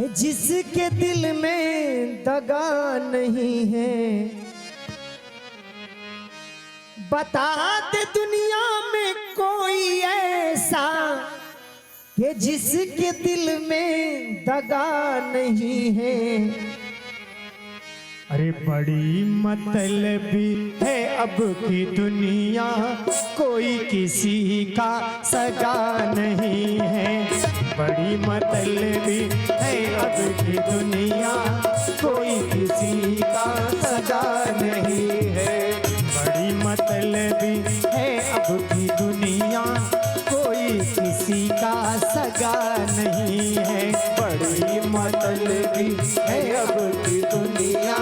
जिसके दिल में दगा नहीं है, बता दे दुनिया में कोई ऐसा कि जिसके दिल में दगा नहीं है। अरे बड़ी मतलबी है अब की दुनिया, कोई किसी का सगा नहीं है। बड़ी मतलबी है अब की दुनिया, कोई किसी का सगा नहीं है। बड़ी मतलबी है अब की दुनिया, कोई किसी का सगा नहीं है। बड़ी मतलबी है अब की दुनिया,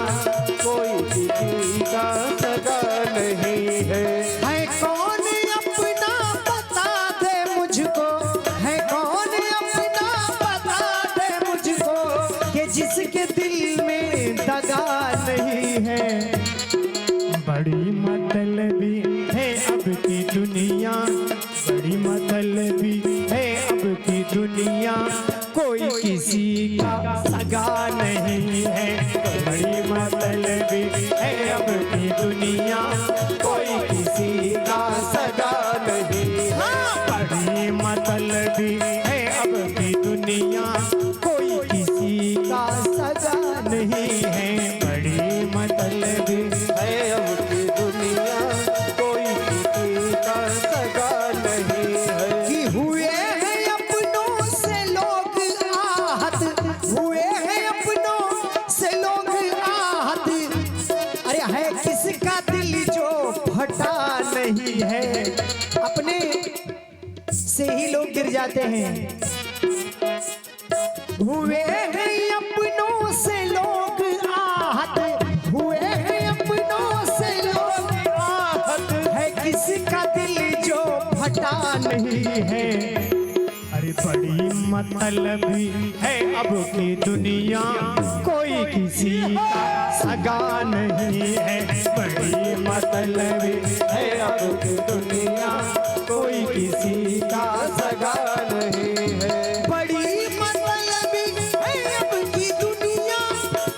कोई किसी का सगा नहीं है। है कौन अपना बता दे मुझको, है कौन अपना बता दे मुझको कि जिसके दिल में दगा नहीं है। बड़ी मतलबी है अब की दुनिया, बड़ी मतलबी है अब की दुनिया, कोई किसी का सगा नहीं है। बड़ी मतलबी है अब की दुनिया, कोई किसी का सगा नहीं है। बड़ी मतलबी है अब की दुनिया, कोई किसी का सगा नहीं है। बड़ी मतलबी है अब की दुनिया, कोई किसी का सगा नहीं है। कि हुए हैं अपनों से लोग आहत, हुए हैं अपनों से लोग आहत। अरे है किसका दिल जो फटा नहीं है। अपने से ही लोग गिर जाते हैं। हुए हैं अपनों से लोग आहत, हुए हैं अपनों से लोग आहत। है किसका दिल जो फटा नहीं है। अरे बड़ी मतलबी है अब की दुनिया, कोई किसी का सगा नहीं है। बड़ी मतलबी है अब की दुनिया, कोई किसी का सगा नहीं है। बड़ी मतलबी है अब की दुनिया,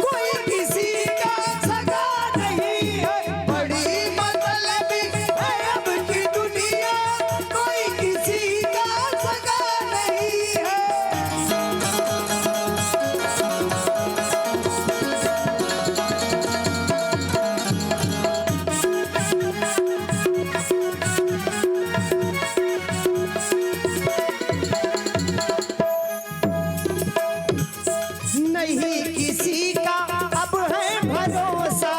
कोई किसी का सगा नहीं है। बड़ी मतलबी है अब की दुनिया, कोई किसी का सगा नहीं है। नहीं किसी का अब है भरोसा,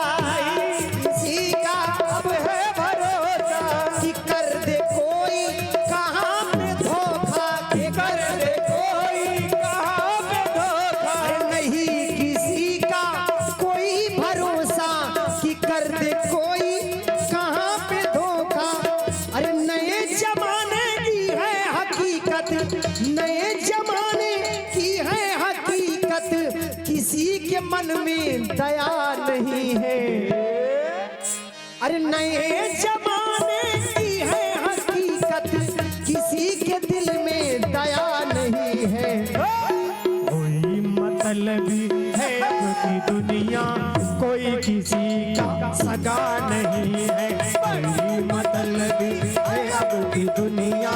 किसी का अब है भरोसा कि कर दे कोई कहाँ पे धोखा, कि कर दे कोई कहाँ पे धोखा। नहीं किसी का कोई भरोसा कि कर दे कोई कहाँ पे धोखा। अरे नए जमाने की है हकीकत, नए जमाने की है हकीकत, किसी के मन में दया नहीं है। अरे नए जमाने की है हकीकत, किसी के दिल में दया नहीं है। कोई मतलबी है अब की दुनिया, कोई किसी का सगा नहीं है। कोई मतलबी है अब की दुनिया,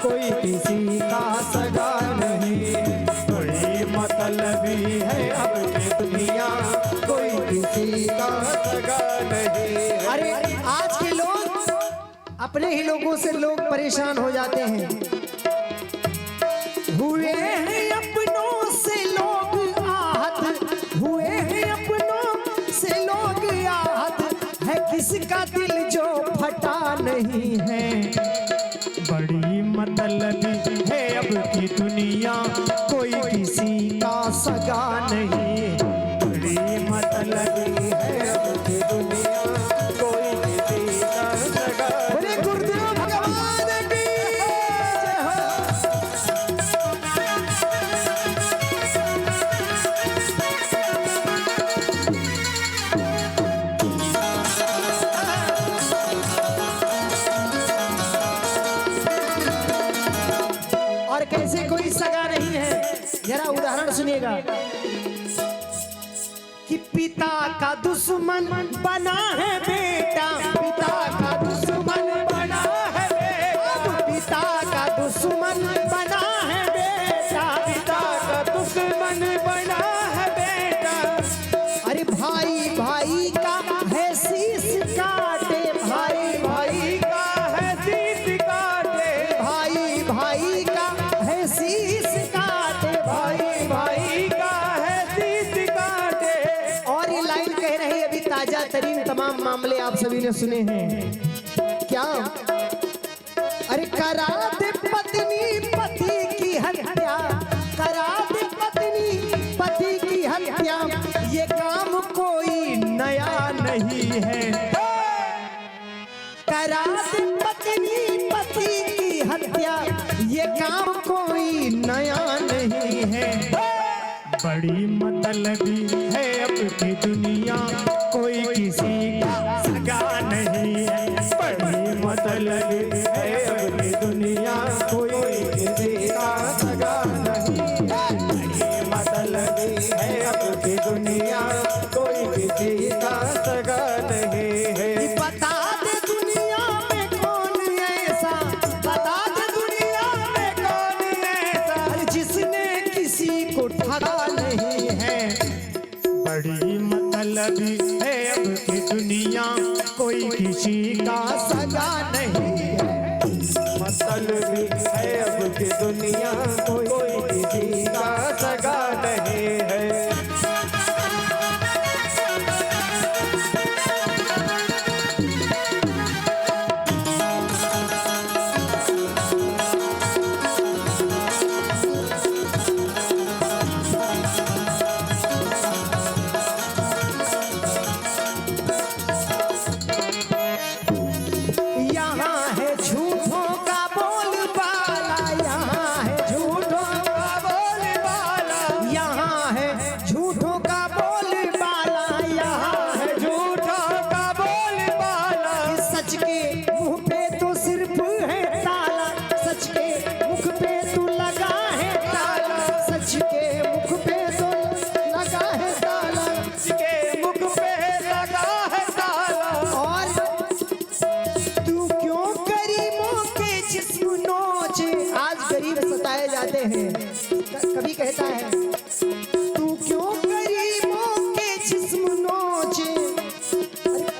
कोई किसी का सगा नहीं है। कोई मतलबी है अब की दुनिया, कोई किसी का सगा नहीं है। अरे आज के लोग अपने ही लोगों से लोग परेशान हो जाते हैं। हुए हैं अपनों से लोग आहत, हुए हैं अपनों से लोग आहत। है किसका दिल जो फटा नहीं है। बड़ी मतलबी है अब की दुनिया, कोई किसी का सगा नहीं है। बड़ी मतलबी है अब की दुनिया, कोई किसी का सगा। बोले गुरुदेव भगवान की जय हो। और कैसे कोई सगा नहीं है, जरा उदाहरण सुनिए। सुनिएगा कि पिता का दुश्मन बना है बेटा, पिता का दुश्मन बना है बेटा, पिता का दुश्मन बना है बेटा, पिता का दुश्मन बना है बेटा। अरे भाई भाई का है शीश काटे, भाई भाई का है शीश काटे, भाई भाई का है शीश काटे, भाई भाई का है शीश काटे। और ये लाइन कह रही है, अभी ताजा तरीन तमाम मामले आप सभी ने सुने हैं। क्या? अरे करा दे पत्नी पति की हत्या, करा दे पत्नी पति की हत्या, ये काम कोई नया नहीं है। करा दे पत्नी पति की हत्या, ये काम कोई नया नहीं है। बड़ी मतलबी है अब की दुनिया, कोई किसी का सगा नहीं है। बड़ी मतलबी है अब की दुनिया, कोई किसी का सगा नहीं है। बड़ी मतलबी है अब की दुनिया, कोई किसी का सगा नहीं है। बता दे दुनिया में कौन ऐसा, बता दे दुनिया में कौन ऐसा जिसने किसी को ठगा नहीं है। बड़ी मतलबी है अब की दुनिया, कोई किसी का सगा नहीं है। मतलबी है अब की दुनिया, कोई किसी का सगा नहीं है। कभी कहता है तू क्यों गरीबों के जिस्म नोचे,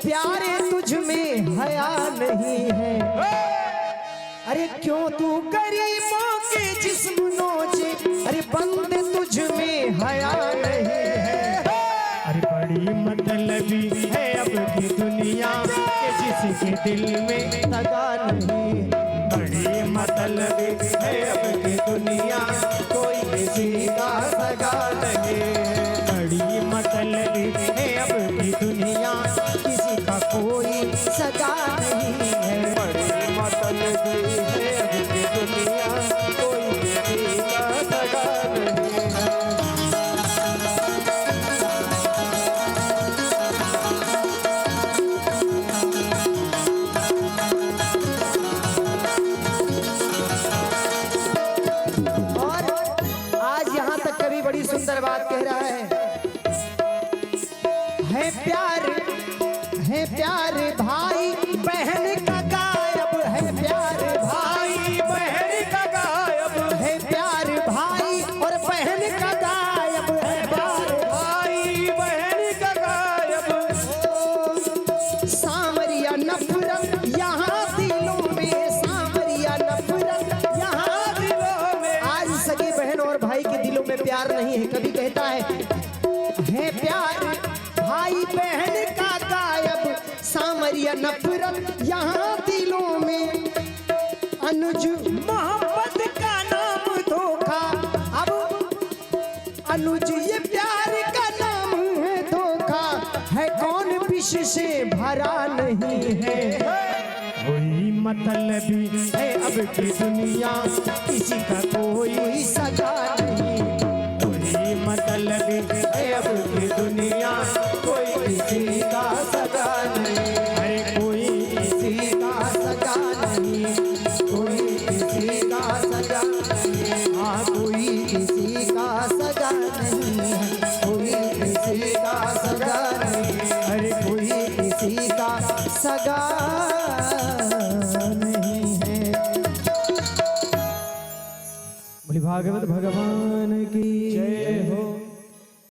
प्यारे तुझ में हया नहीं है। अरे क्यों तू गरीबों के जिस्म नोचे, अरे बंदे तुझ में हया नहीं है। अरे बड़ी मतलबी है अब की दुनिया, के जिसके दिल में दगा नहीं। बड़ी मतलबी है अब की दुनिया, कोई किसी का सगा नहीं है। बड़ी मतलबी है अब की दुनिया, किसी का कोई सगा नहीं है। बड़ी मतलबी है अब की दुनिया, कोई किसी का सगा नहीं है। बड़ी सुंदर बात कह रहा है प्यार भाई बहन का गायब, है प्यार भाई बहन का गायब, है प्यार भाई और बहन का गायब, है प्यार भाई बहन का गायब। सामरिया नफरत यहाँ दिलों में, सामरिया नफरत यहाँ दिलों में। आज सगे बहन और भाई के दिलों में प्यार नहीं है। कभी कहता है प्यार भाई बहन का गायब, सामरिया नफरत यहाँ दिलों में। अनुज मोहब्बत का नाम धोखा, अब अनुज ये प्यार का नाम है धोखा, है कौन विष से भरा नहीं है। कोई मतलबी है अब की दुनिया, किसी का कोई सगा नहीं। मतलबी है अब की दुनिया, कोई किसी का सगा नहीं। अरे कोई किसी का सगा नहीं, कोई किसी का सगा नहीं। हाँ कोई किसी का सगा नहीं। नहीं है, कोई किसी का सगा नहीं, अरे कोई किसी का सगा नहीं है। बोली भागवत भगवान की जय हो।